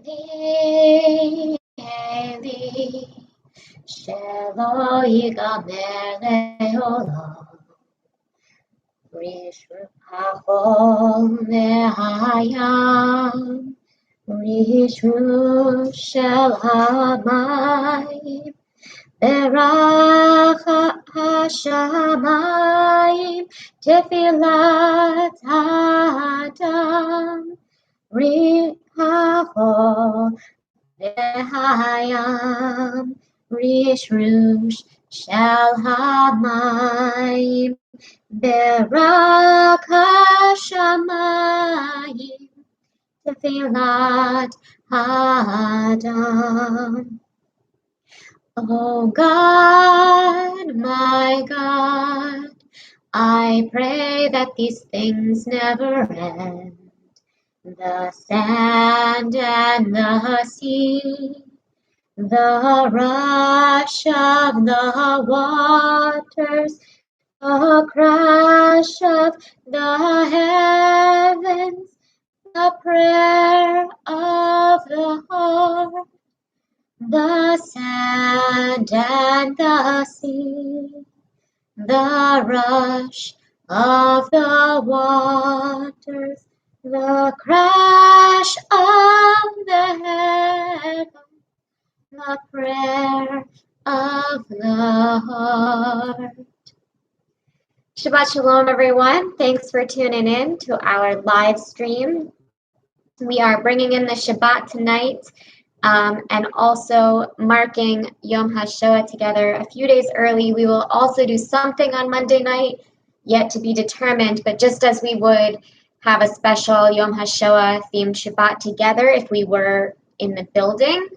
Eli, Eli, shelo yigamer leolam. Rishur hachol me'hayam, Rishur shel hamayim, Berach hashamayim, Tefilat Adam, Rihachol Hayam, Rishrush Shel Hamayim, Berak Hashamayim, Tefilat Adam. Oh God, my God, I pray that these things never end. The sand and the sea, the rush of the waters, the crash of the heavens, the prayer of the heart, the sand and the sea, the rush of the waters, the crash of the heaven, the prayer of the heart. Shabbat Shalom, everyone. Thanks for tuning in to our live stream. We are bringing in the Shabbat tonight and also marking Yom HaShoa together a few days early. We will also do something on Monday night, yet to be determined, but just as we would have a special Yom HaShoa themed Shabbat together if we were in the building.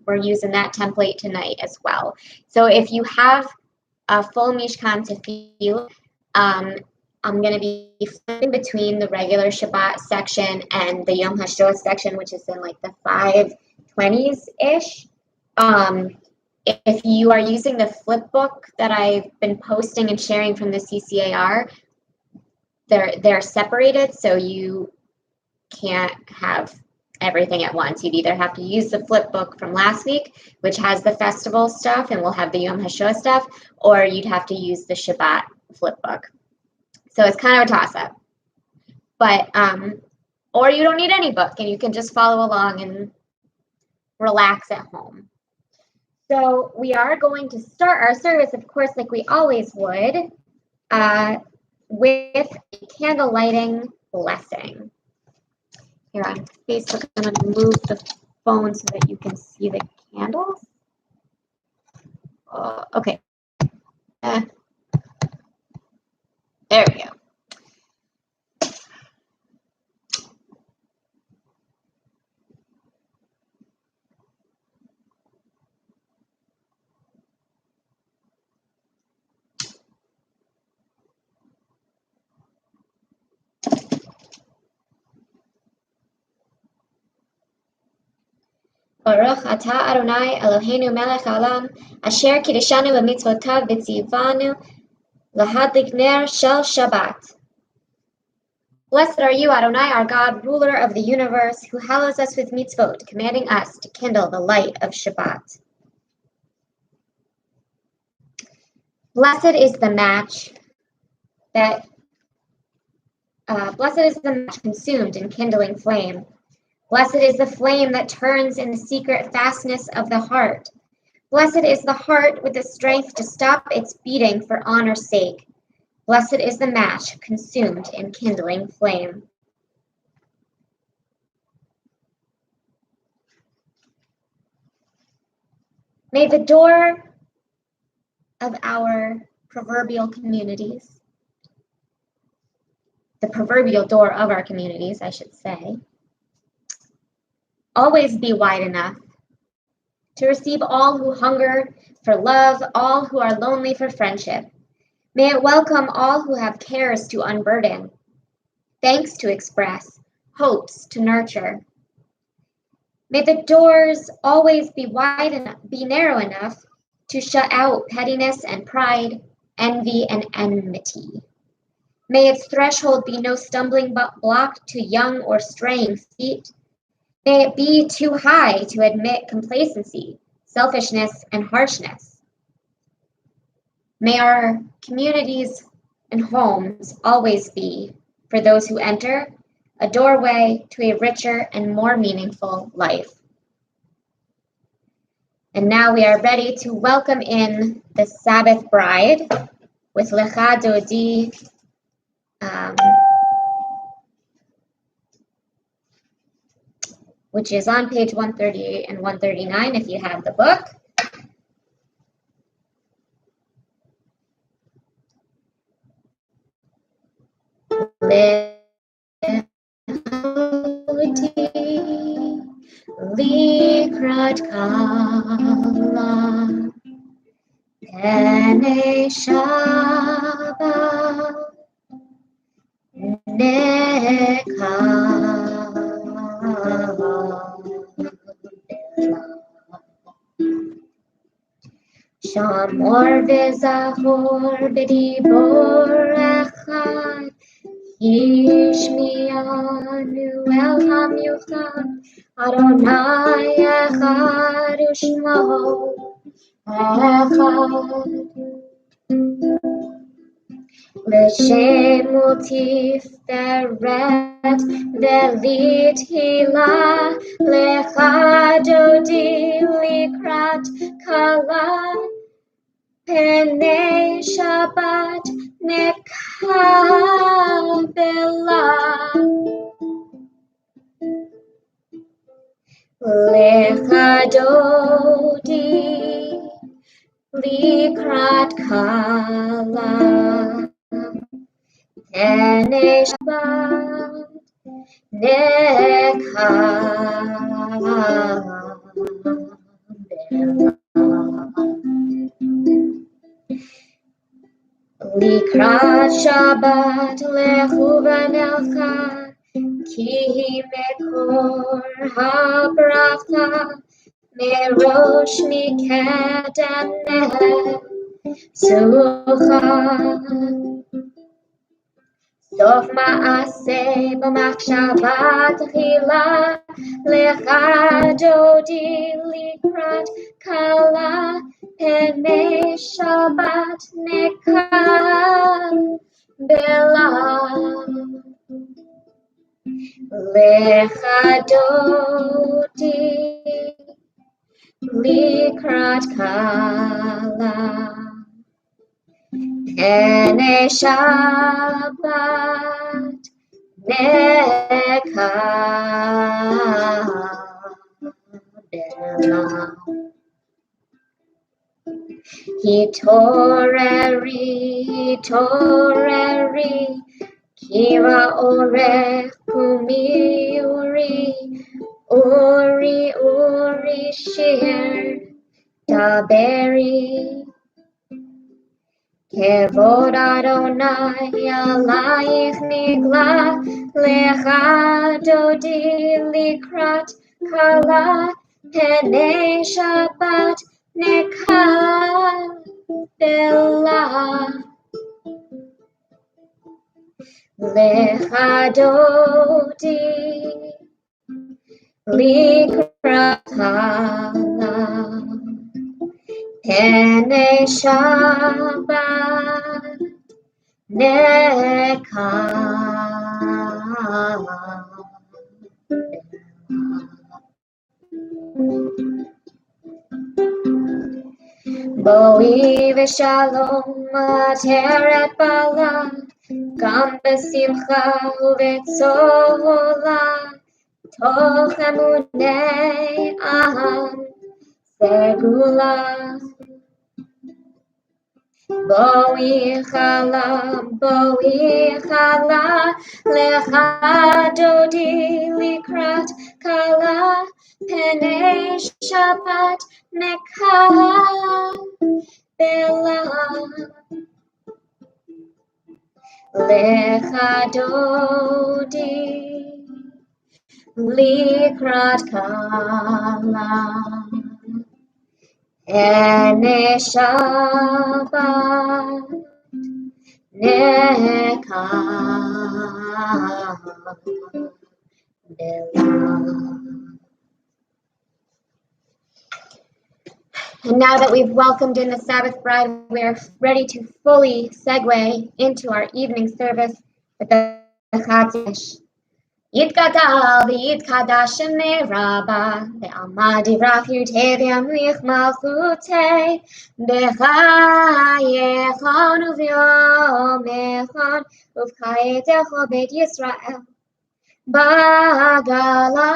We're using that template tonight as well. So if you have a full Mishkan Tefillah, I'm going to be flipping between the regular Shabbat section and the Yom HaShoa section, which is in like the 520s-ish. If you are using the flip book that I've been posting and sharing from the CCAR, they're separated, so you can't have everything at once. You'd either have to use the flip book from last week, which has the festival stuff and will have the Yom HaShoa stuff, or you'd have to use the Shabbat flip book. So it's kind of a toss-up. But, or you don't need any book, and you can just follow along and relax at home. So we are going to start our service, of course, like we always would, with a candle lighting blessing. Here on Facebook, I'm going to move the phone so that you can see the candles. Okay. There we go. Baruch atah Adonai Eloheinu melech haolam, asher kiddushanu b'mitzvotav v'tzivanu lahadlik ner shel Shabbat. Blessed are you, Adonai, our God, ruler of the universe, who hallows us with mitzvot, commanding us to kindle the light of Shabbat. Blessed is the match consumed in kindling flame. Blessed is the flame that turns in the secret fastness of the heart. Blessed is the heart with the strength to stop its beating for honor's sake. Blessed is the match consumed in kindling flame. May the door of our proverbial communities, the proverbial door of our communities, I should say, always be wide enough to receive all who hunger for love, all who are lonely for friendship. May it welcome all who have cares to unburden, thanks to express, hopes to nurture. May the doors always be narrow enough to shut out pettiness and pride, envy and enmity. May its threshold be no stumbling block to young or straying feet. May it be too high to admit complacency, selfishness, and harshness. May our communities and homes always be, for those who enter, a doorway to a richer and more meaningful life. And now we are ready to welcome in the Sabbath bride with Lecha Dodi, which is on page 138 and 139 if you have the book. Likrat kala Erev Shabbat Shamor v'zachor b'dibor echad Yishmianu el hamyuchad Adonai echad u'shmo echad L'shem u'tifteret v'lithilah Lecha Dodi likrat kala Penei Shabbat nekabela Lecha Dodi likrat kala Penei Shabbat nekabela Likrat Shabbat lechu v'nelcha Ki mekor habracha Merosh mikedem nesucha Sof ma'aseh b'machshavat tchila Lecha Dodi likrat kala Penei Shabbat nekabela Lecha Dodi likrat kala Penei Shabbat nekabela Hitoreri, Kira orech kumi uri shir daberi Kevod Adonai alayich nigla Lecha Dodi likrat kala Penei Shabbat nekabela Lecha Dodi likrat kala Penei Shabbat nekabela Boi v'shalom ateret bala Gam b'simcha u'b'tzola Toch emunei aham segula Boi chala Lecha Dodi likrat kala Penei Shabbat nekabela Lecha Dodi likrat kala Penei Shabbat nekabela And now that we've welcomed in the Sabbath bride, we are ready to fully segue into our evening service with the Chatish. Yitgadal v'yitkadash shemei Rabba ve'alma divrach yutei v'yamlich malchutei b'chayechon u'v'yomechon uv'chayetecho beit Yisrael bagala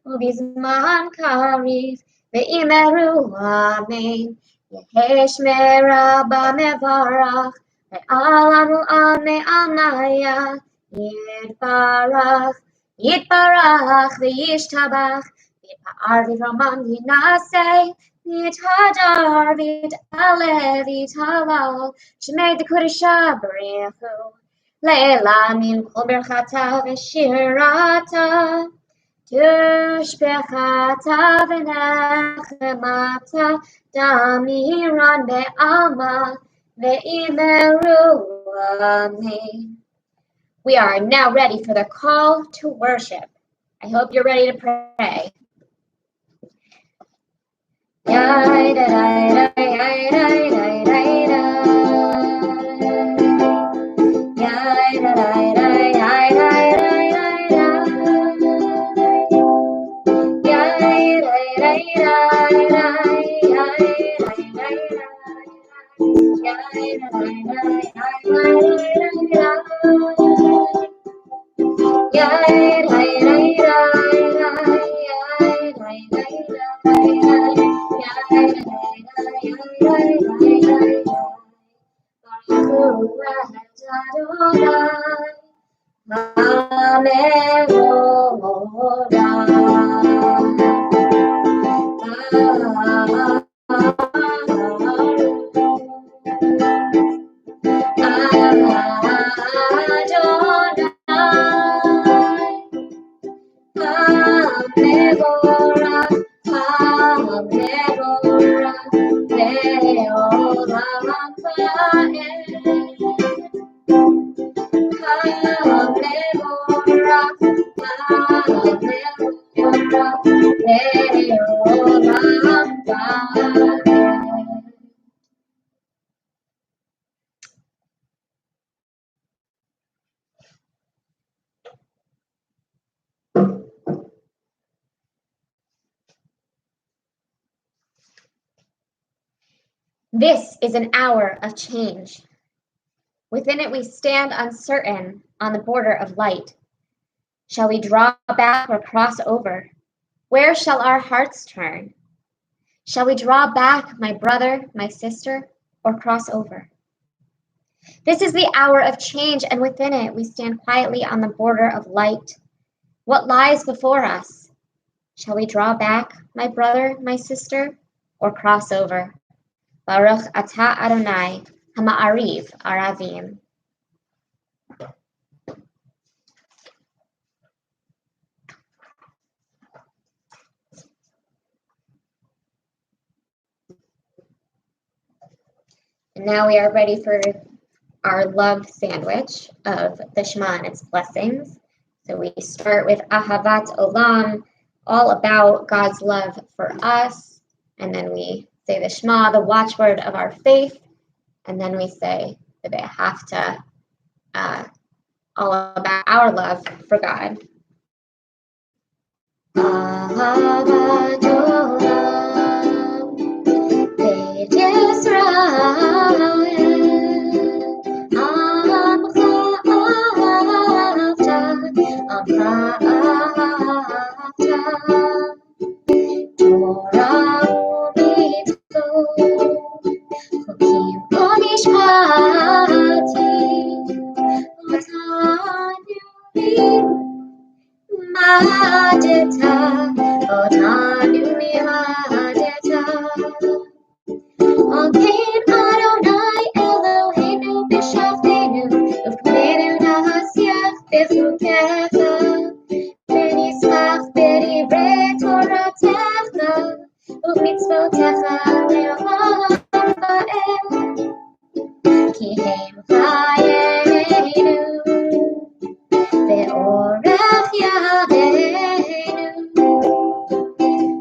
ובזמן קריב ואמרו אמן יהי שמי רבה מברך ועלנו עמי עמיה יתברך וישתבח ויתפאר ויתרומם וינשא ויתהדר ויתעלה ויתהלל שמי דקודשה בריחו לעילה מן כל ברכתה ושירתה תשבחתה ונחמתה דמירן בעלמא ואמרו אמן. We are now ready for the call to worship. I hope you're ready to pray. This is an hour of change. Within it we stand uncertain on the border of light. Shall we draw back or cross over? Where shall our hearts turn? Shall we draw back, my brother, my sister, or cross over? This is the hour of change, and within it we stand quietly on the border of light. What lies before us? Shall we draw back, my brother, my sister, or cross over? Baruch atah Adonai, hama'ariv aravim. And now we are ready for our love sandwich of the Shema and its blessings. So we start with Ahavat Olam, all about God's love for us. And then we say the Shema, the watchword of our faith. And then we say the Behafta, all about our love for God. Ahavat Olam, Beit Yisrael.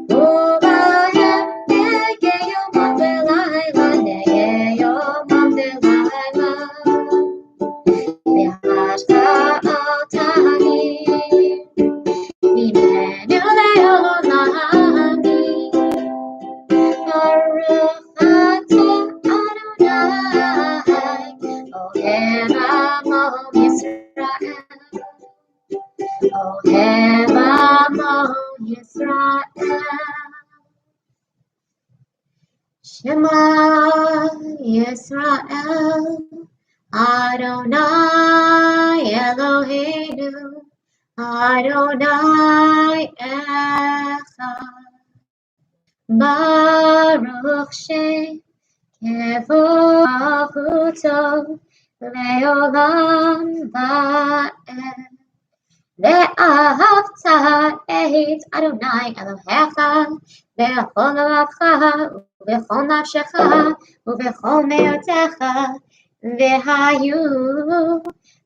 Over Yisrael. Shema Yisrael, Adonai Eloheinu, Adonai Echad. Baruch Shem Kevorahuto Leolam Va'ed. ואהבת את אדוני אלוהיך בכל לבבך ובכל נפשך ובכל מאודך, והיו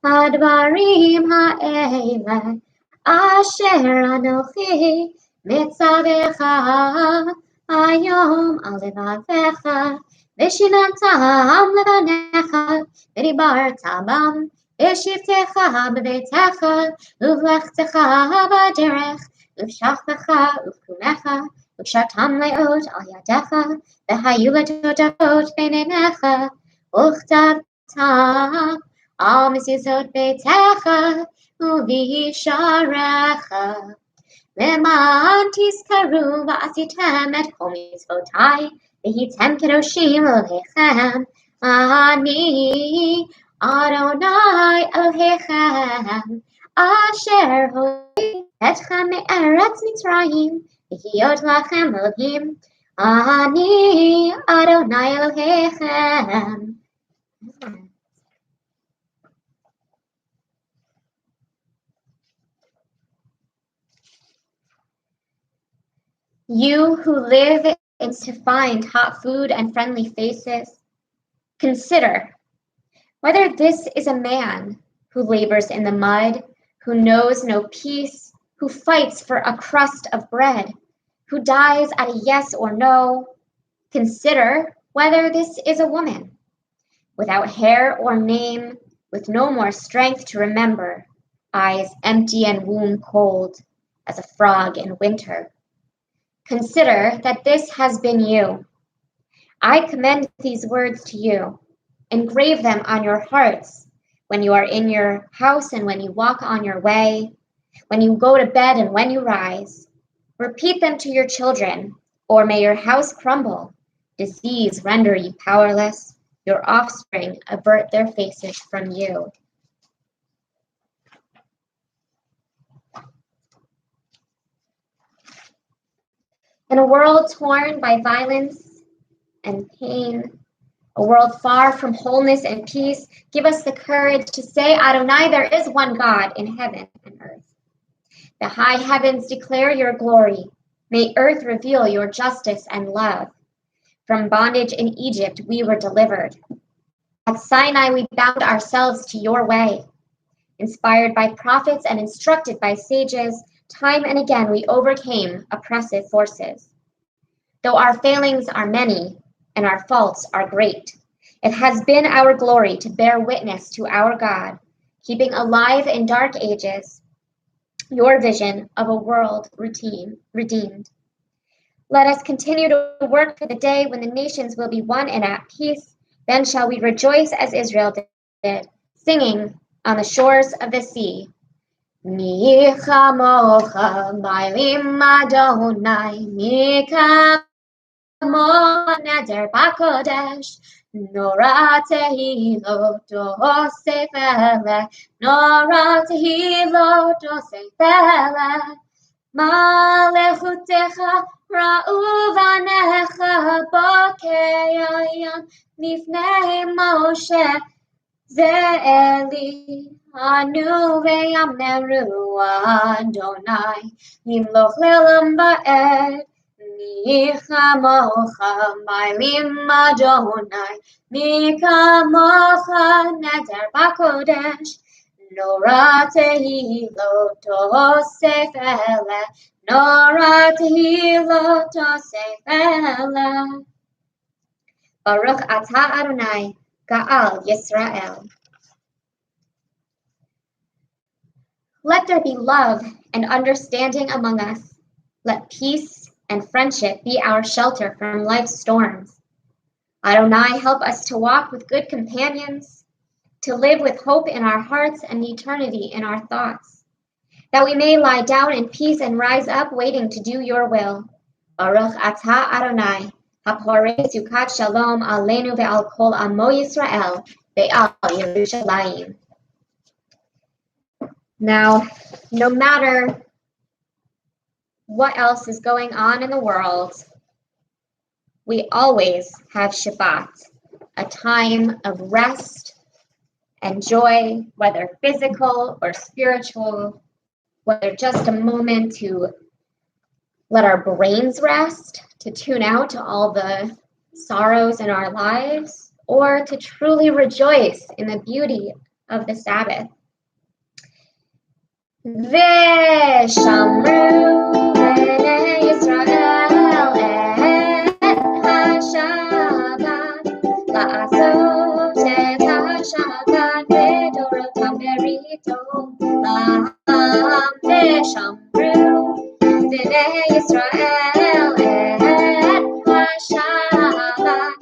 הדברים האלה אשר אנוכי מצווך היום על לבבך, ושיננתם לבניך ודיברת בם בשבתך בביתך ובלכתך בדרך ובשכבך ובקומך וקשרתם לאות על ידך והיו לתותפות בין עיניך וכתבתם על מזוזות ביתך ובישעריך, למען תזכרו ועשיתם את כל מצוותיי והייתם קדושים לאלוהיכם, אני אדוני אלוהיכם, אשר הוציא אתכם מארץ מצרים, להיות לכם אלוהים, אני אדוני אלוהיכם. You who live to find hot food and friendly faces, consider whether this is a man who labors in the mud, who knows no peace, who fights for a crust of bread, who dies at a yes or no. Consider whether this is a woman, without hair or name, with no more strength to remember, eyes empty and womb cold as a frog in winter. Consider that this has been you. I commend these words to you. Engrave them on your hearts when you are in your house and when you walk on your way, when you go to bed and when you rise. Repeat them to your children, or may your house crumble, disease render you powerless, your offspring avert their faces from you. In a world torn by violence and pain, a world far from wholeness and peace, give us the courage to say, Adonai, there is one God in heaven and earth. The high heavens declare your glory. May earth reveal your justice and love. From bondage in Egypt we were delivered. At Sinai we bound ourselves to your way. Inspired by prophets and instructed by sages, time and again we overcame oppressive forces. Though our failings are many and our faults are great, it has been our glory to bear witness to our God, keeping alive in dark ages your vision of a world redeemed. Let us continue to work for the day when the nations will be one and at peace. Then shall we rejoice as Israel did, singing on the shores of the sea. Mi chamocha ma'alim Adonai, mi kamocha neder b'kodesh, nora tehilot osef eleh, nora tehilot osef eleh. Malechutecha ra'u vanecha bokeyayam nifnei Moshe ze'eli anu ve'yamneru Adonai yimloch le'olam ba'ed michamocha ma'alim Adonai mikamocha neder b'kodesh Nora tehilot osef eleh, Nora tehilot osef eleh. Baruch atah Adonai, Ga'al Yisrael. Let there be love and understanding among us. Let peace and friendship be our shelter from life's storms. Adonai, help us to walk with good companions, to live with hope in our hearts and eternity in our thoughts. that we may lie down in peace and rise up waiting to do your will. Baruch atah Adonai, haporei sukat shalom aleinu ve'al kol amo Yisrael ve'al Yerushalayim. Now, no matter what else is going on in the world, we always have Shabbat, a time of rest and joy, whether physical or spiritual, whether just a moment to let our brains rest, to tune out to all the sorrows in our lives, or to truly rejoice in the beauty of the Sabbath. V'shamru b'nei Yisrael et ha-Shabbat la'asot et ha-Shabbat v'dorotam beritom v'shamru b'nei Yisrael et ha-Shabbat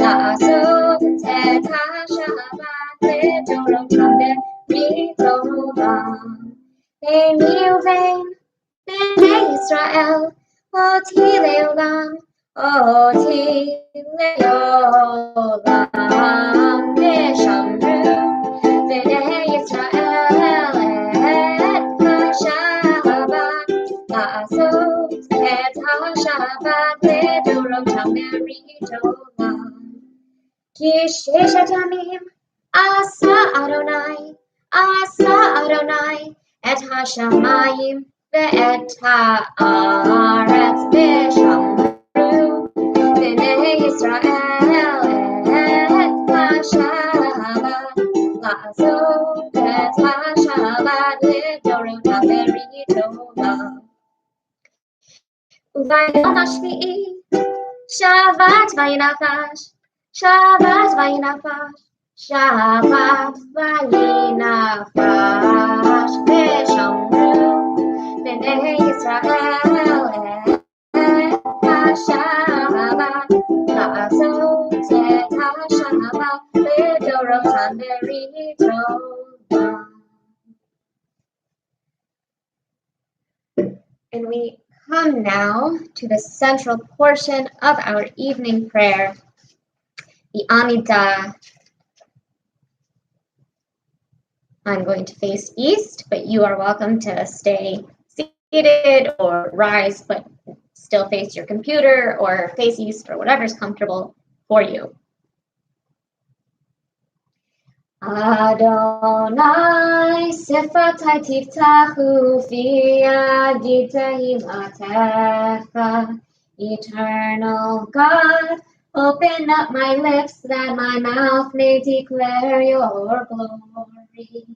la'asot et ha-Shabbat v'dorotam beritom. Vein Reuven, Bnei Yisrael, Oti Leolam, Oti Leolam, V'shamru Bnei Yisrael et ha-Shabbat, la'asot et ha-Shabbat v'dorotam beritom. Ki sheshet yamim asa Adonai, et ha-shamayim ve'et ha'aretz v'shamru b'nei Yisrael et ha-Shabbat la'asot et ha-Shabbat v'dorotam beritom. U'vayom hashvi'i Shabbat vayinafash, Shabbat vayinafash, Shabbat vayinafash, v'shamru b'nei Yisrael et ha-Shabbat la'asot et ha-Shabbat v'dorotam beritom. And we come now to the central portion of our evening prayer, the Amidah. I'm going to face east, but you are welcome to stay seated or rise, but still face your computer or face east or whatever's comfortable for you. Adonai sefatai tiftachu fi yadi tehilatecha. Eternal God, open up my lips that my mouth may declare your glory.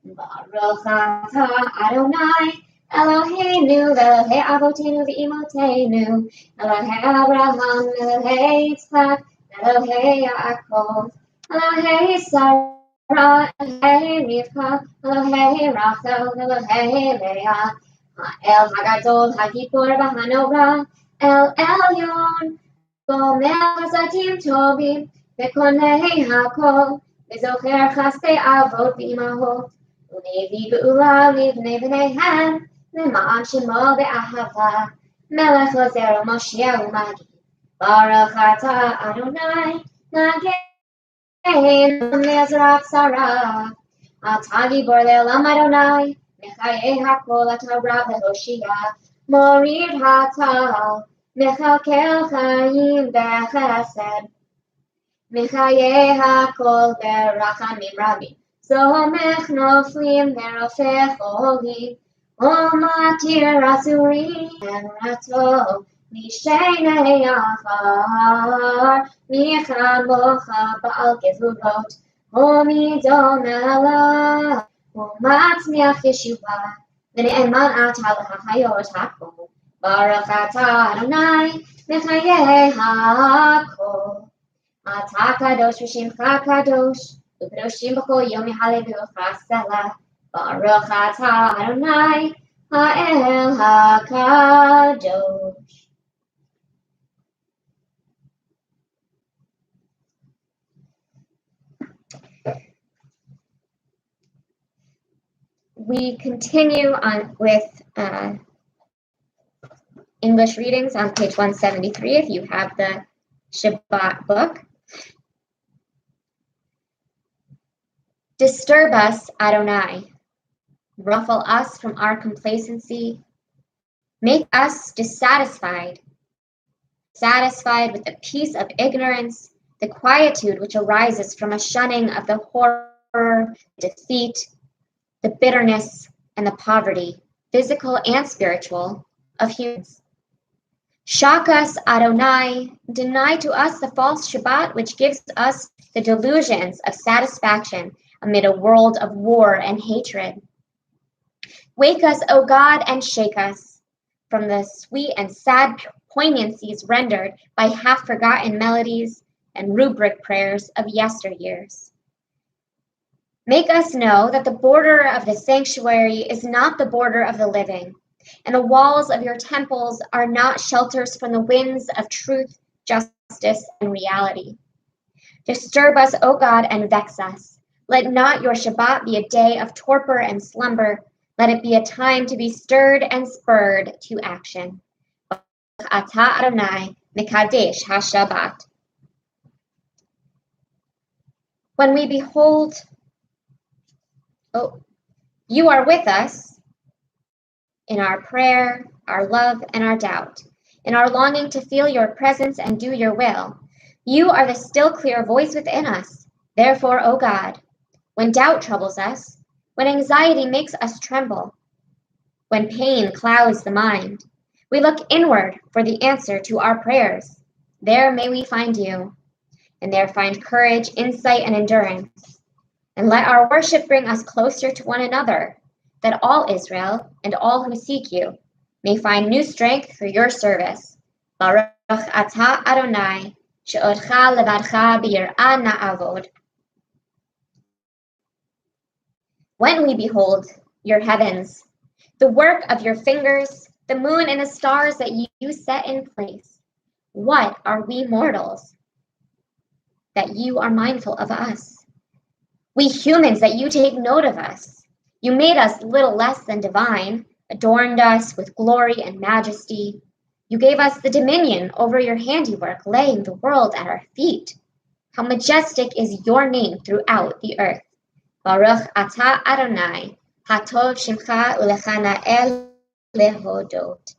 Baruch atah Adonai Eloheinu Elohei Avotenu v'Imotenu Elohei Abraham Elohei Yitzchak Elohei Yaakov Elohei Sarah Elohei Rivka, Elohei Rachel, Elohei Leah, El Hagadol, Hagibor, Bahanora, El Elyon, Gomer Chazadim Tobim, Bekonei Hakol, Bezocher Chastei Avot v'Imahot, Ulevi Be'ula Livnei B'neihem, Le'ma'an Shemo Be'ahava, Melech Ozer Moshiach U'Magi, Baruch atah Adonai, Mageh Mezrak Sarah, Atagi Borlelam Adonai, Mechaye Hakol Atara Vehoshia, Morid Hatal, Mechakel Chaim Bechesed, Mechaye Hakol Berachamim Rabbi, Somech Noflim Berofech Olim, Omatir Asuri and Rato. Mishenei Afar, Michamocha Baal Gevurot, Omidon Elah, Umatzmiach Yeshua, V'ne'eman Atah L'Hachayot Hakol, Baruch atah Adonai, Mechayeh Hakol, Atah Kadosh V'Shimcha Kadosh, U'Kadoshim B'Kol Yom Yehalevu Chasela, Baruch atah Adonai, Ha'el HaKadosh. We continue on with English readings on page 173 if you have the Shabbat book. Disturb us, Adonai. Ruffle us from our complacency. Make us dissatisfied, satisfied with the peace of ignorance, the quietude which arises from a shunning of the horror, defeat, the bitterness, and the poverty, physical and spiritual, of humans. Shock us, Adonai, deny to us the false Shabbat which gives us the delusions of satisfaction amid a world of war and hatred. Wake us, O God, and shake us from the sweet and sad poignancies rendered by half-forgotten melodies and rubric prayers of yesteryears. Make us know that the border of the sanctuary is not the border of the living, and the walls of your temples are not shelters from the winds of truth, justice, and reality. Disturb us, O God, and vex us. Let not your Shabbat be a day of torpor and slumber. Let it be a time to be stirred and spurred to action. Ata Adonai, Mekadesh HaShabbat. When we behold, you are with us in our prayer, our love, and our doubt, in our longing to feel your presence and do your will. You are the still clear voice within us. Therefore, O God, when doubt troubles us, when anxiety makes us tremble, when pain clouds the mind, we look inward for the answer to our prayers. There may we find you, and there find courage, insight, and endurance. And let our worship bring us closer to one another, that all Israel and all who seek you may find new strength for your service. Baruch atah Adonai, she'odcha levadcha b'yir'ah na'avod. When we behold your heavens, the work of your fingers, the moon and the stars that you set in place, what are we mortals that you are mindful of us? We humans that you take note of us. You made us little less than divine, adorned us with glory and majesty. You gave us the dominion over your handiwork, laying the world at our feet. How majestic is your name throughout the earth. Baruch atah Adonai, hatov shimcha ulecha na'el lehodot.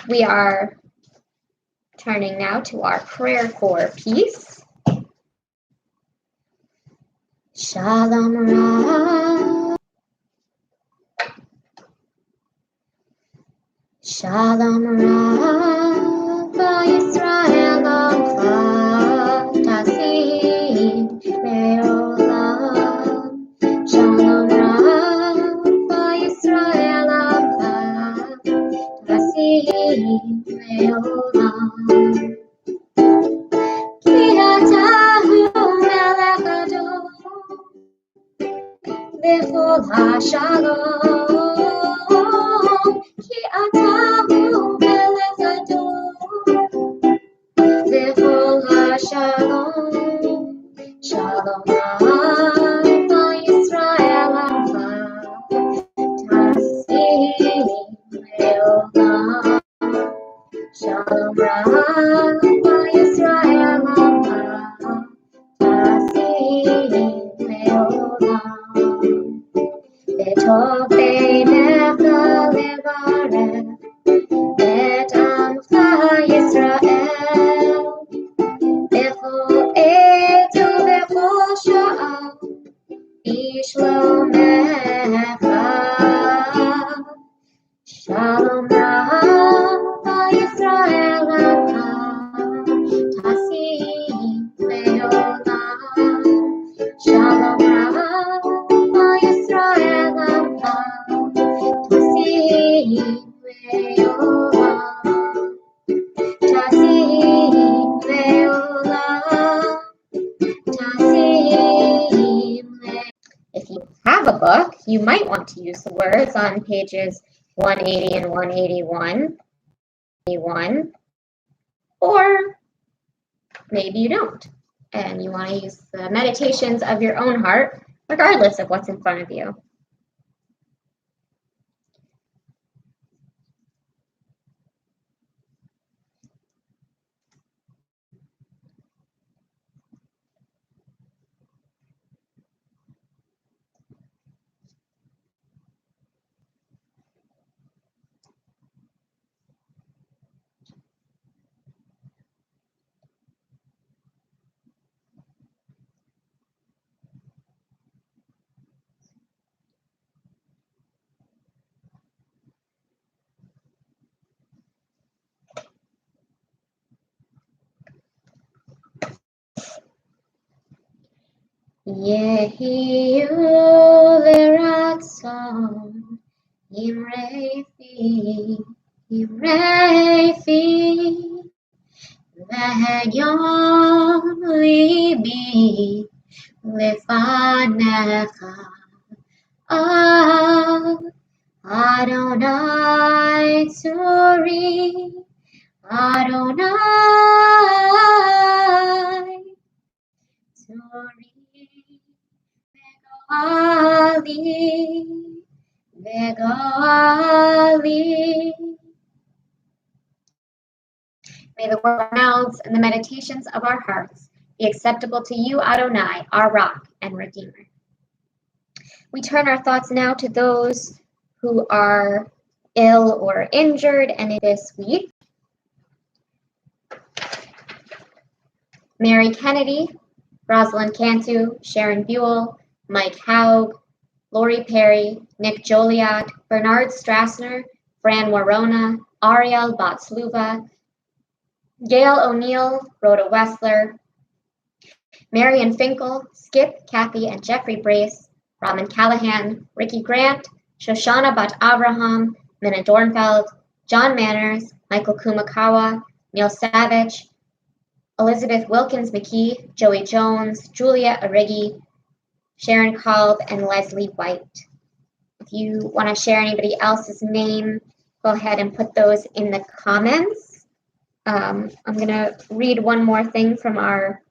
We are turning now to our prayer for peace. Shalom Rav. Shalom Rav Yisrael Amcha Tasid Leolam. Shalom Rav Yisrael Amcha Tasid Leolam. Ki atahu melech adon v'chol hashalom. Ki atahu melech adon v'chol hashalom. Shalom Rav Yisrael Amcha Tasid Leolam. Shalom Rav Yisrael Amcha Tasid Leolam. V'tov beinecha levarech et amcha Yisrael b'chol עת ובכל שעה בשלומך. Shalom Rav Yisrael Amcha Tasid Leolam. Shalom Rav Yisrael Amcha Tasid Leolam. Tasid Leolam. Tasid Leolam. If you have a book, you might want to use the words on pages 180 and 181, or maybe you don't, and you want to use the meditations of your own heart, regardless of what's in front of you. Yehi Ratzon Imrefi V'Yom Libi Lefanecha Adonai Tzuri Adonai Tzuri Vegali. May the word of our mouths and the meditations of our hearts be acceptable to you, Adonai, our rock and redeemer. We turn our thoughts now to those who are ill or injured, and this week, Mary Kennedy, Rosalind Cantu, Sharon Buell, Mike Haug, Lori Perry, Nick Joliot, Bernard Strassner, Fran Warona, Ariel Botsluva, Gail O'Neill, Rhoda Wessler, Marion Finkel, Skip, Kathy, and Jeffrey Brace, Robin Callahan, Ricky Grant, Shoshana Bat Abraham, Minna Dornfeld, John Manners, Michael Kumakawa, Neil Savage, Elizabeth Wilkins McKee, Joey Jones, Julia Arigi, Sharon Kalb, and Leslie White. If you want to share anybody else's name, go ahead and put those in the comments. I'm going to read one more thing from our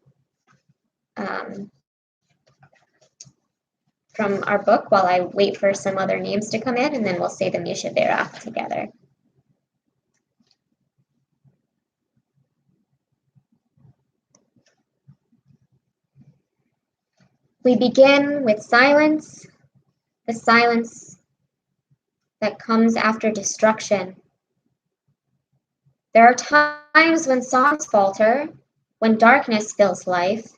book while I wait for some other names to come in, and then we'll say the Misha Berach together. We begin with silence, the silence that comes after destruction. There are times when songs falter, when darkness fills life,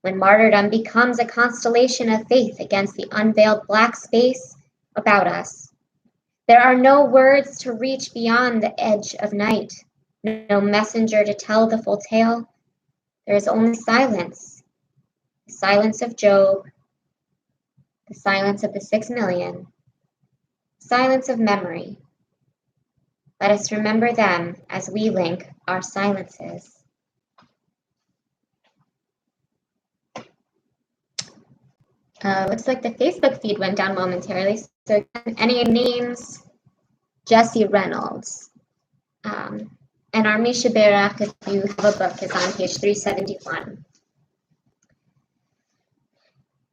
when martyrdom becomes a constellation of faith against the unveiled black space about us. There are no words to reach beyond the edge of night, no messenger to tell the full tale. There is only silence, the silence of Job, the silence of the 6 million, silence of memory. Let us remember them as we link our silences. Looks like the Facebook feed went down momentarily. So any names? Jesse Reynolds. And our Misha Berach, if you have a book, is on page 371.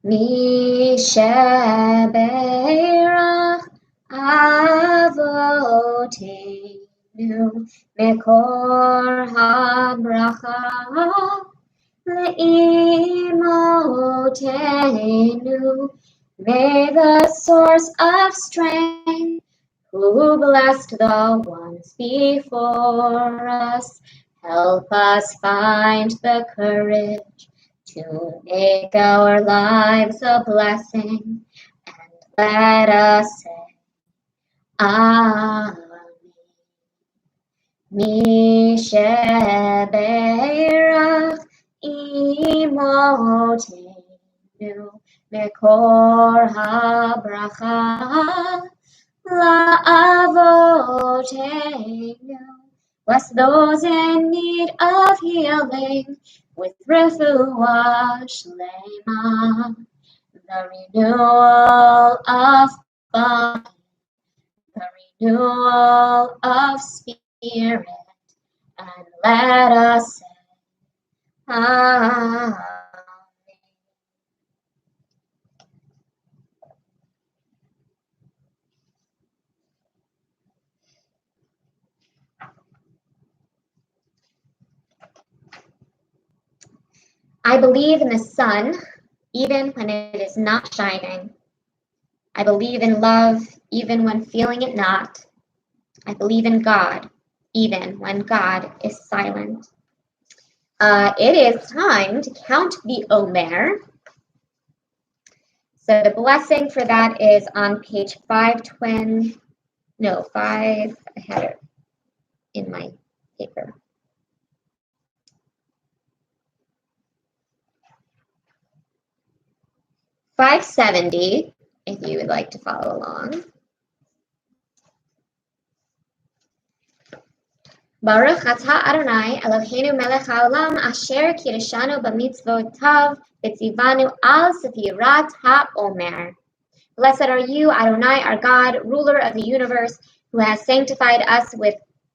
Misha Berach Avoteinu Mekor HaBracha Le'imotenu, may the source of strength, who blessed the ones before us, help us find the courage to make our lives a blessing, and let us say, Amen. Misha Berach Imotenu Mekor HaBracha La'avotenu. Bless those in need of healing with refuah shlema. the renewal of body, the renewal of spirit, and let us say, Amen. I believe in the sun, even when it is not shining. I believe in love, even when feeling it not. I believe in God, even when God is silent. It is time to count the Omer. So the blessing for that is on page 520. No, 5. I had it in my paper. 570, if you would like to follow along. Baruch atah Adonai Eloheinu melech haolam asher kirishanu b'mitzvotav v'tzivanu al sefirat ha'omer. Blessed are you, Adonai, our God, ruler of the universe, who has sanctified us with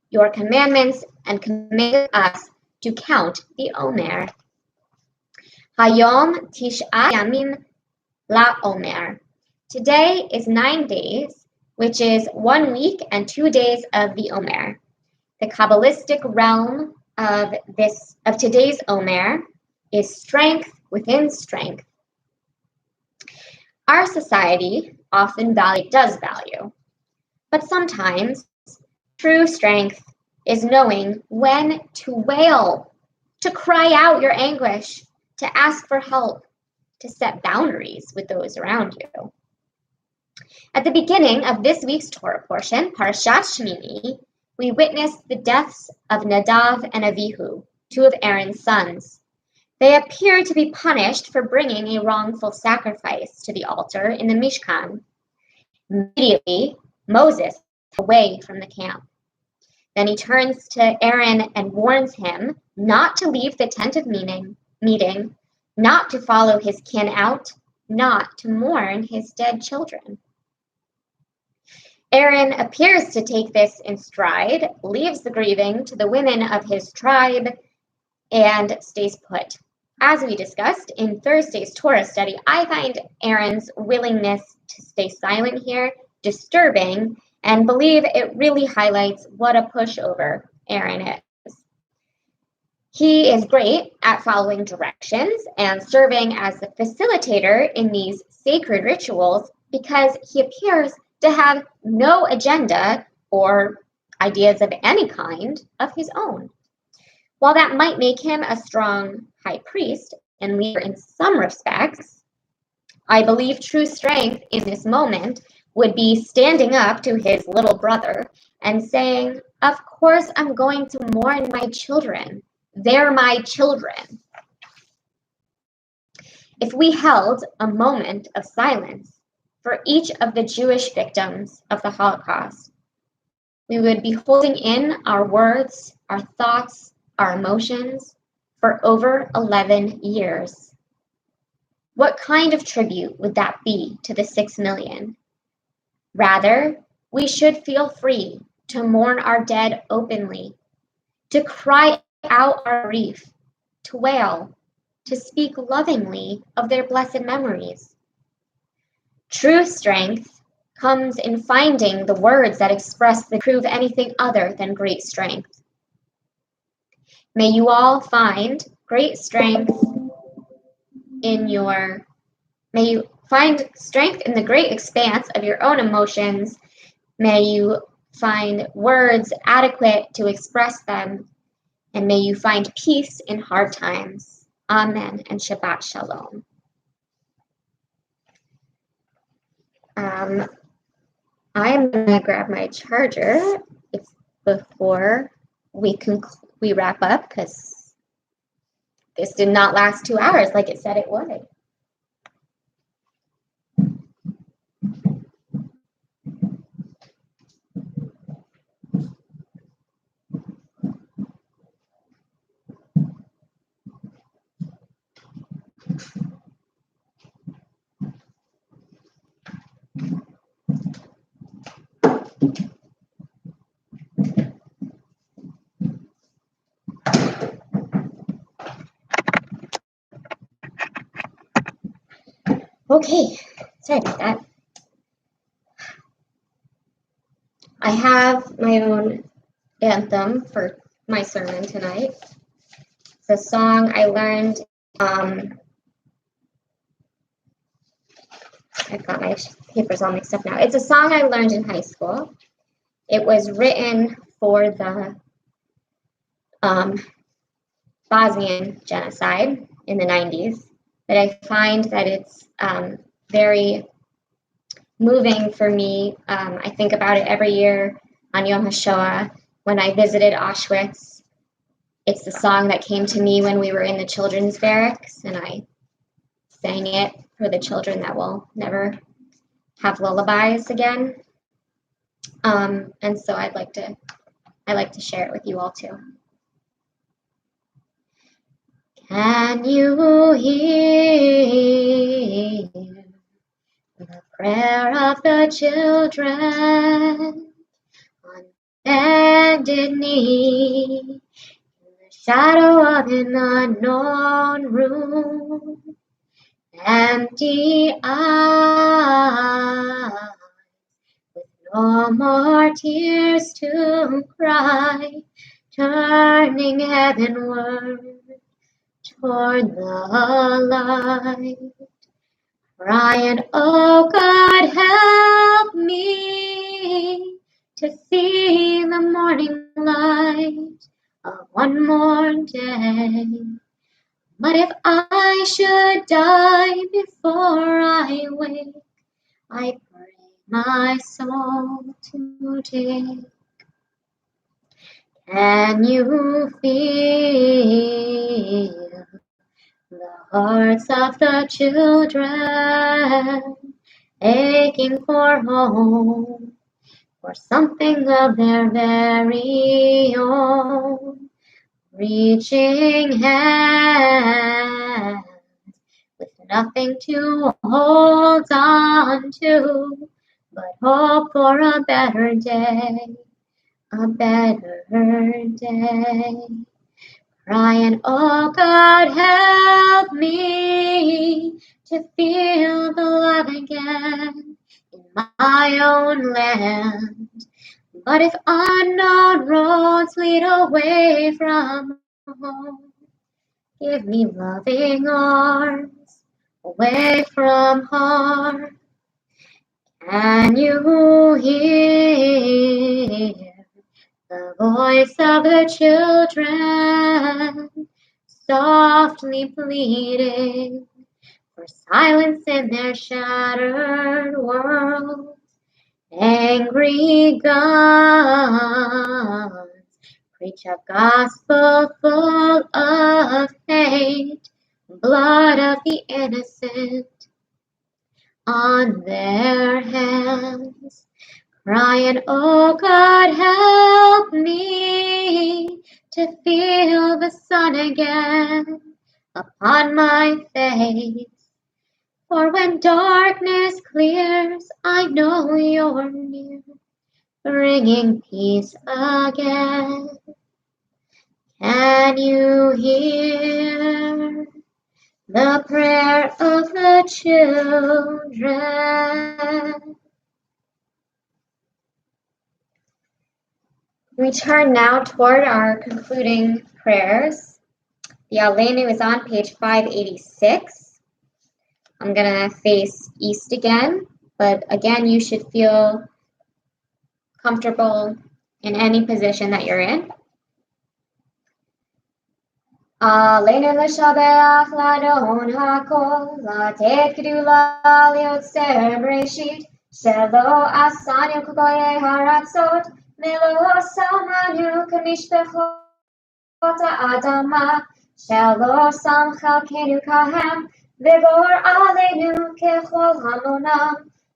your commandments and commanded us to count the Omer. Hayom tish'a yamim la'omer. Today is 9 days, which is 1 week and 2 days of the Omer. The Kabbalistic realm of today's Omer is strength within strength. Our society often does value, but sometimes true strength is knowing when to wail, to cry out your anguish, to ask for help, to set boundaries with those around you. At the beginning of this week's Torah portion, Parashat Shmini, we witnessed the deaths of Nadav and Avihu, 2 of Aaron's sons. They appear to be punished for bringing a wrongful sacrifice to the altar in the Mishkan. Immediately, Moses is away from the camp. Then he turns to Aaron and warns him not to leave the tent of meeting, not to follow his kin out, not to mourn his dead children. Aaron appears to take this in stride, leaves the grieving to the women of his tribe, and stays put. As we discussed in Thursday's Torah study, I find Aaron's willingness to stay silent here disturbing and believe it really highlights what a pushover Aaron is. He is great at following directions and serving as the facilitator in these sacred rituals because he appears to have no agenda or ideas of any kind of his own. While that might make him a strong high priest and leader in some respects, I believe true strength in this moment would be standing up to his little brother and saying, "Of course I'm going to mourn my children. They're my children." If we held a moment of silence for each of the Jewish victims of the Holocaust, we would be holding in our words, our thoughts, our emotions for over 11 years. What kind of tribute would that be to the 6 million? Rather, we should feel free to mourn our dead openly, to cry out our grief, to wail, to speak lovingly of their blessed memories. True strength comes in finding the words that express the prove anything other than great strength. May you all find great strength may you find strength in the great expanse of your own emotions. May you find words adequate to express them, and may you find peace in hard times. Amen and Shabbat Shalom. I'm going to grab my charger before we wrap up, because this did not last 2 hours like it said it would. Okay, sorry about that. I have my own anthem for my sermon tonight. It's a song I learned. I've got my papers all mixed up now. It's a song I learned in high school. It was written for the Bosnian genocide in the 90s, but I find that it's very moving for me. I think about it every year on Yom HaShoa when I visited Auschwitz. It's the song that came to me when we were in the children's barracks, and I sang it for the children that will never have lullabies again. And so I like to share it with you all too. Can you hear the prayer of the children on bended knee in the shadow of an unknown room? Empty eyes with no more tears to cry, turning heavenward toward the light, crying, oh God, help me to see the morning light of one more day. But if I should die before I wake, I pray my soul to take. Can you feel the hearts of the children aching for home, for something of their very own, reaching hands with nothing to hold on to, but hope for a better day, a better day. Crying, oh God, help me to feel the love again in my own land. But if unknown roads lead away from home, give me loving arms away from harm. Can you hear the voice of the children softly pleading for silence in their shattered world? Angry guns preach a gospel full of hate, blood of the innocent on their hands, crying, oh God, help me to feel the sun again upon my face. For when darkness clears, I know you're near, bringing peace again. Can you hear the prayer of the children? We turn now toward our concluding prayers. The Aleinu is on page 586. I'm going to face east again, but again, you should feel comfortable in any position that you're in. Aleinu l'shabeach l'adon hakol, לתת גדולה ליוצר בראשית, שלא עשנו כגויי הארצות, ולא שמנו כמשפחות האדמה, שלא שם חלקנו כהם, ובור עלינו ככל המונם,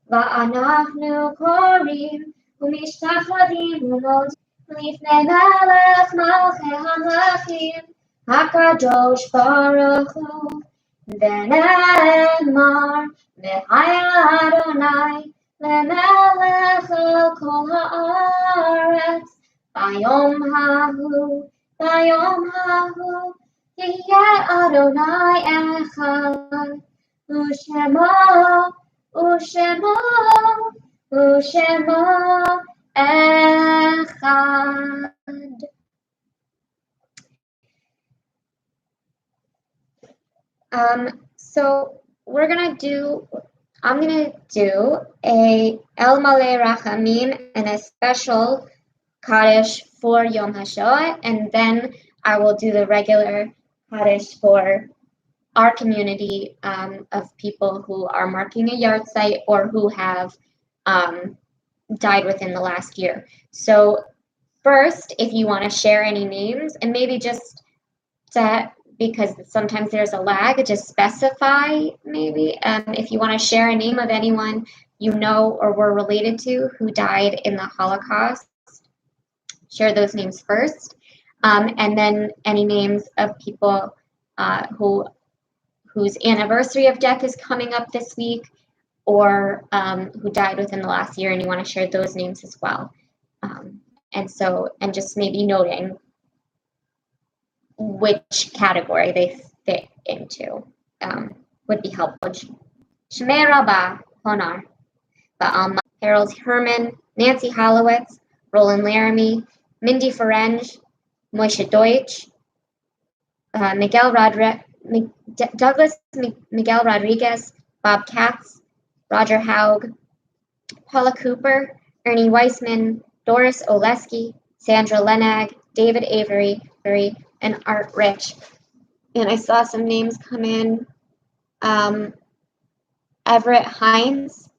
ואנחנו קוראים ומשתחווים ומודים לפני מלך מלכי המלכים, הקדוש ברוך הוא, ונאמר, והיה אדוני למלך על כל הארץ, ביום ההוא, יהיה אדוני אחד, ושמו אחד. So I'm gonna do a El Maleh Rachamim and a special Kaddish for Yom HaShoa, and then I will do the regular Kaddish for our community of people who are marking a yard site or who have died within the last year. So first, if you want to share any names, and maybe just to, because sometimes there's a lag, just specify maybe if you want to share a name of anyone you know or were related to who died in the Holocaust, share those names first, and then any names of people whose anniversary of death is coming up this week, or who died within the last year, and you want to share those names as well. And just maybe noting which category they fit into would be helpful. Shmei Rabbah, Honar, Harold Herman, Nancy Hollowitz, Roland Laramie, Mindy Ferenc, Moshe Deutsch, Douglas Miguel Rodriguez, Bob Katz, Roger Haug, Paula Cooper, Ernie Weissman, Doris Oleski, Sandra Lenag, David Avery, and Art Rich. And I saw some names come in. Everett Hines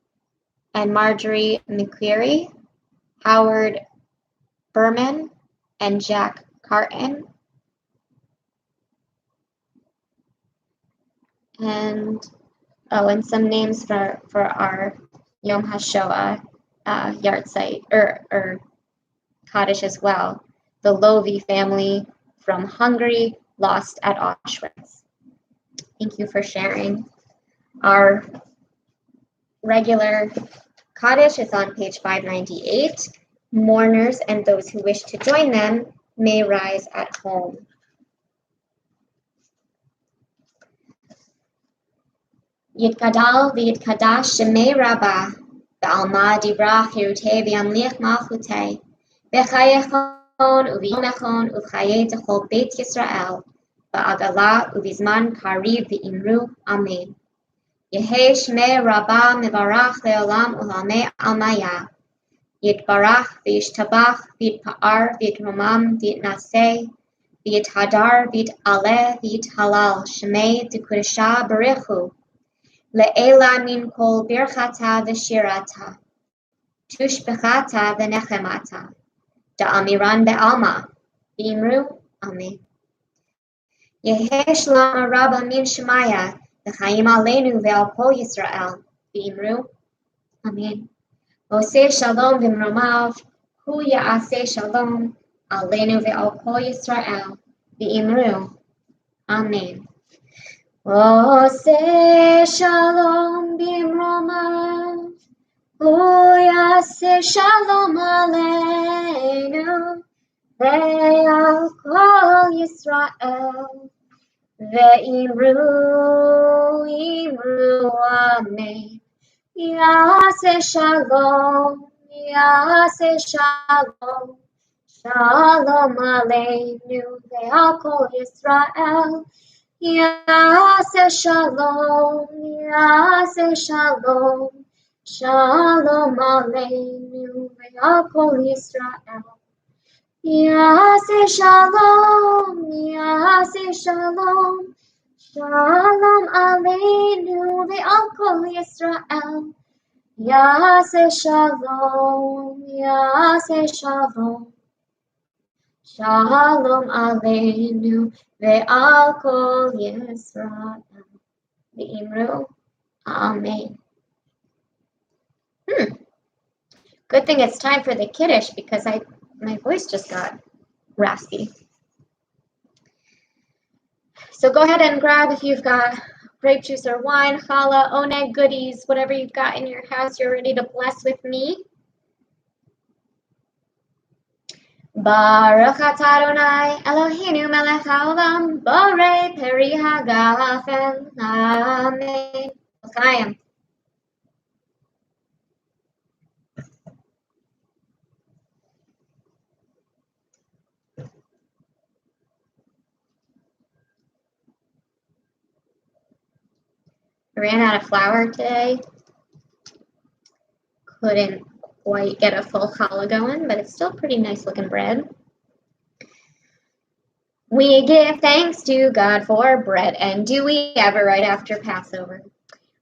and Marjorie McCleary, Howard Berman and Jack Carton. And some names for our Yom HaShoa yard site or Kaddish as well. The Lovi family from Hungary, lost at Auschwitz. Thank you for sharing. Our regular Kaddish is on page 598. Mourners and those who wish to join them may rise at home. Yitgadal v'yitkadash shemei Rabbah, v'alma dibra chirutei v'yamlich malchutei, v'chayechon uv'yomechon uv'chayei techol Beit Yisrael, v'agala uv'zman kariv v'imru, Amen. Yehei shmei Rabbah mevarach le'olam u'lamei almaya, Yitbarach v'yishtabach v'yitpa'ar v'yitromam v'yitnaseh, v'yithadar v'yit'aleh v'yithalal shmei d'kudesha barichu, Le'ela min kol birchata v'shirata, tushbechata v'nechemata, da'amiran be'alma, v'imru, Amen. Yehei shlama rabba min shemaya, v'chayim aleinu ve'al kol Yisrael, v'imru, Amen. Oseh shalom v'mromav, hu ya'aseh shalom, aleinu ve'al kol Yisrael, v'imru, Amen. Oseh shalom bimromav, hu yaseh shalom aleinu, ve'al kol Yisrael, ve'imru, Amen. Yaseh shalom, shalom aleinu, ve'al kol Yisrael, Yaseh shalom, shalom aleinu ve'al kol Yisrael. Yaseh shalom, shalom aleinu ve'al kol Yisrael. Yaseh shalom, shalom aleinu ve'al kol Yisrael. V'imru, Amen. Good thing it's time for the Kiddush because my voice just got raspy. So go ahead and grab, if you've got grape juice or wine, challah, oneg, goodies, whatever you've got in your house, you're ready to bless with me. Baruch atah Adonai Eloheinu melech haolam, borei peri hagafen. Amen. L'chaim. I ran out of flour today. Couldn't quite get a full challah going, but it's still pretty nice looking bread. We give thanks to God for bread, and do we ever right after Passover?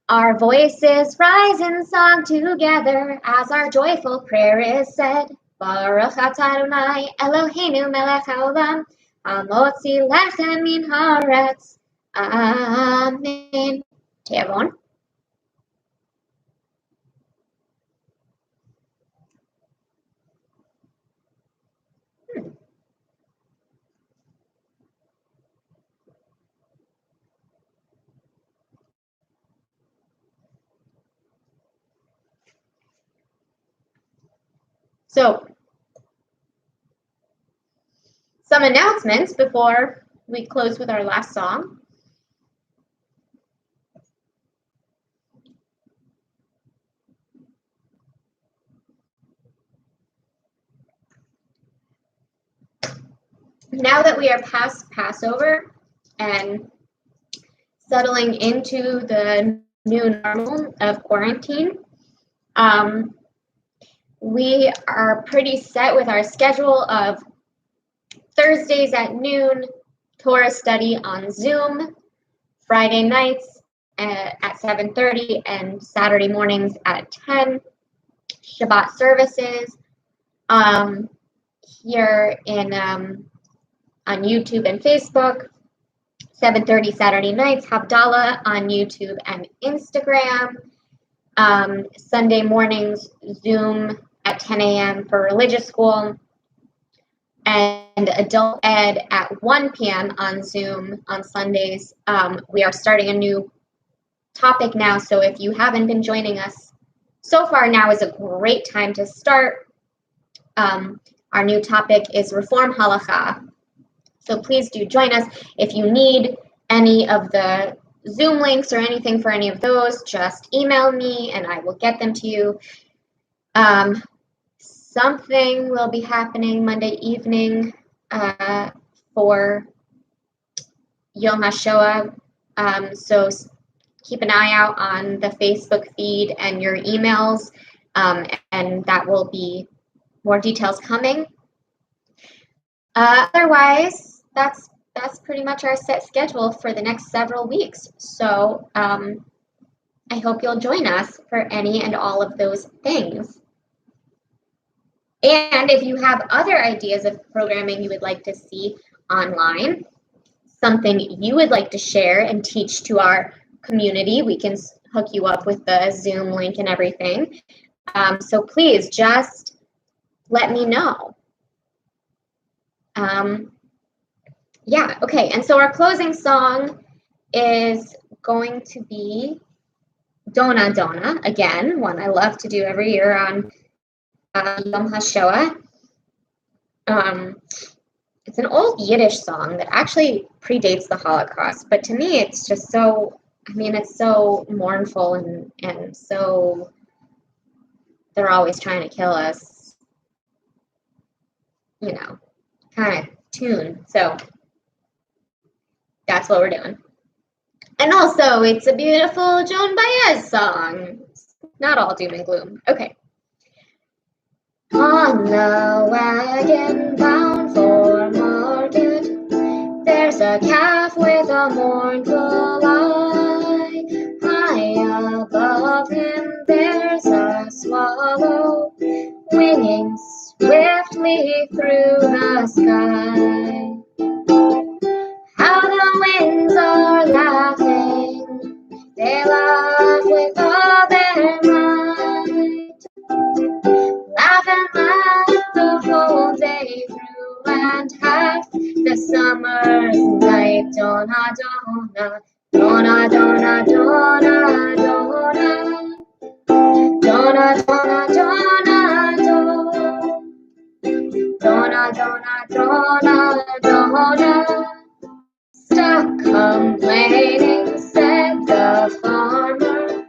Our voices rise in song together as our joyful prayer is said. Baruch atah Adonai Eloheinu melech haolam, hamotzi lechem min haaretz. Amen. Teavon. So, some announcements before we close with our last song. Now that we are past Passover and settling into the new normal of quarantine, we are pretty set with our schedule of Thursdays at noon, Torah study on Zoom, Friday nights at 7:30, and Saturday mornings at 10, Shabbat services here on YouTube and Facebook, 7:30 Saturday nights, Havdalah on YouTube and Instagram, Sunday mornings, Zoom at 10 a.m. for religious school, and adult ed at 1 p.m. on Zoom on Sundays. We are starting a new topic now, so if you haven't been joining us so far, now is a great time to start. Our new topic is Reform Halakha. So please do join us. If you need any of the Zoom links or anything for any of those, just email me and I will get them to you. Something will be happening Monday evening for Yom HaShoa. So keep an eye out on the Facebook feed and your emails, and that will be more details coming. Otherwise, that's pretty much our set schedule for the next several weeks. So I hope you'll join us for any and all of those things. And if you have other ideas of programming you would like to see online, something you would like to share and teach to our community, we can hook you up with the Zoom link and everything. So please just let me know. Yeah, okay, and so our closing song is going to be Dona Dona, again, one I love to do every year on Yom HaShoa. It's an old Yiddish song that actually predates the Holocaust, but to me it's just so, it's so mournful and so they're always trying to kill us, kind of tune. So that's what we're doing. And also, it's a beautiful Joan Baez song. Not all doom and gloom. Okay. On the wagon bound for market, there's a calf with a mournful eye. High above him there's a swallow, winging swiftly through the sky. How the winds are laughing, they laugh with all their might. Laugh and laugh the whole day through and half the summer's night. Dona, dona, dona, dona, Donna, Donna, Donna. Donna, Donna, Donna, Donna. Stop complaining, said the farmer.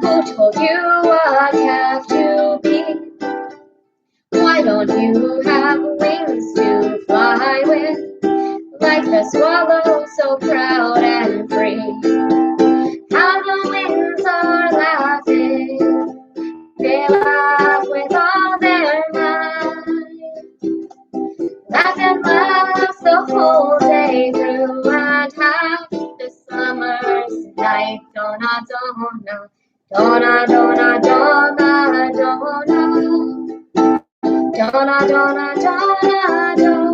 Who told you a calf to be? Why don't you have wings to fly with, like the swallow so proud and free? How the winds are laughing, they laugh with all their might. Laugh and laugh the whole day through and half the summer's night. Donna, Donna, Donna, Donna, Donna, Donna. Donna, Donna, Donna, Donna,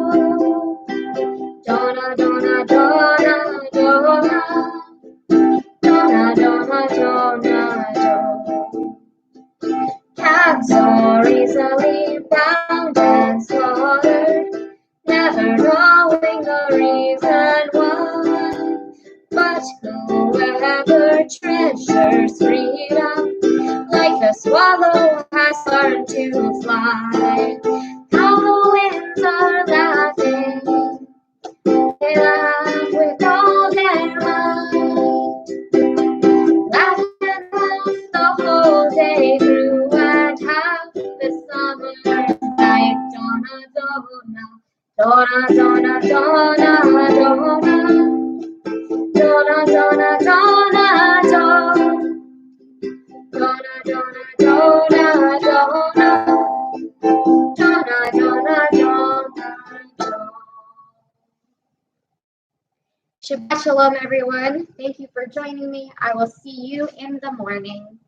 Donna, Donna, Donna, Donna. Donna, Donna, Donna, Donna. Calves are easily bound and slaughtered, never knowing the reason why. But whoever treasures freedom, like the swallow has learned to fly. How the winds are laughing, they laugh with all their might. Laugh and laugh the whole day through and half the summer's night. Donna, Donna, Donna, Donna, Donna. Donna, Donna, Donna, Donna. Donna, Donna, Donna, Donna. Donna, Donna, Donna, Donna. Shabbat Shalom, everyone. Thank you for joining me. I will see you in the morning.